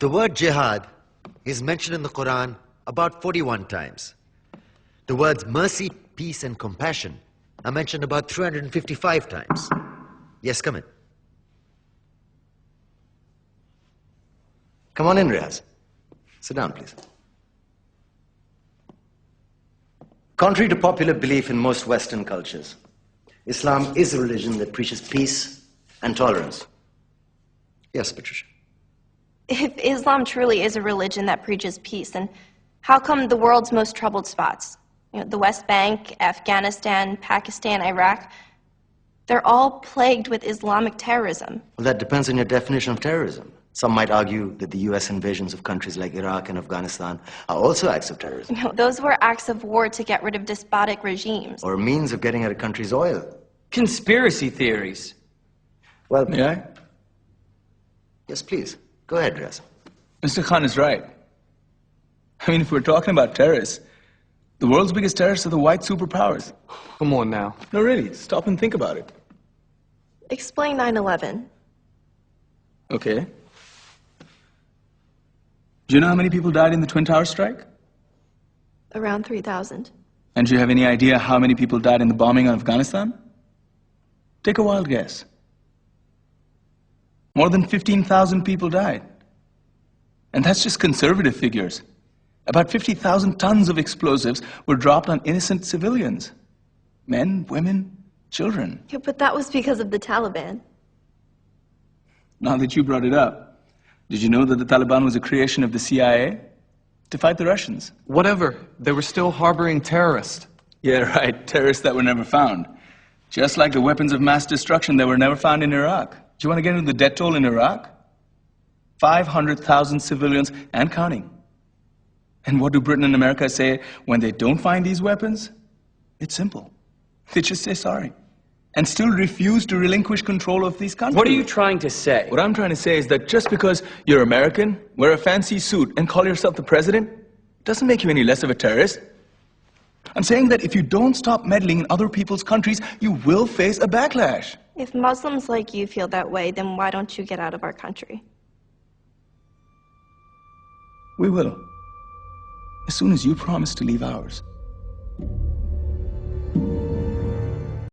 The word jihad is mentioned in the Quran about 41 times. The words mercy, peace, and compassion are mentioned about 355 times. Yes, come in. Come on in, Riaz. Sit down, please. Contrary to popular belief in most Western cultures, Islam is a religion that preaches peace and tolerance. Yes, Patricia. If Islam truly is a religion that preaches peace, then how come the world's most troubled spots, the West Bank, Afghanistan, Pakistan, Iraq, they're all plagued with Islamic terrorism? Well, that depends on your definition of terrorism. Some might argue that the U.S. invasions of countries like Iraq and Afghanistan are also acts of terrorism. Those were acts of war to get rid of despotic regimes. Or a means of getting at a country's oil. Conspiracy theories. Well, may I? Yes, please. Go ahead, Riaz. Mr. Khan is right. I mean, if we're talking about terrorists, the world's biggest terrorists are the white superpowers. Come on now. No, really, stop and think about it. Explain 9/11. Okay. Do you know how many people died in the Twin Towers strike? Around 3,000. And do you have any idea how many people died in the bombing of Afghanistan? Take a wild guess. More than 15,000 people died. And that's just conservative figures. About 50,000 tons of explosives were dropped on innocent civilians. Men, women, children. Yeah, but that was because of the Taliban. Now that you brought it up, did you know that the Taliban was a creation of the CIA to fight the Russians? Whatever. They were still harboring terrorists. Yeah, right. Terrorists that were never found. Just like the weapons of mass destruction that were never found in Iraq. Do you want to get into the death toll in Iraq? 500,000 civilians and counting. And what do Britain and America say when they don't find these weapons? It's simple. They just say sorry. And still refuse to relinquish control of these countries. What are you trying to say? What I'm trying to say is that just because you're American, wear a fancy suit, and call yourself the president, doesn't make you any less of a terrorist. I'm saying that if you don't stop meddling in other people's countries, you will face a backlash. If Muslims like you feel that way, then why don't you get out of our country? We will. As soon as you promise to leave ours.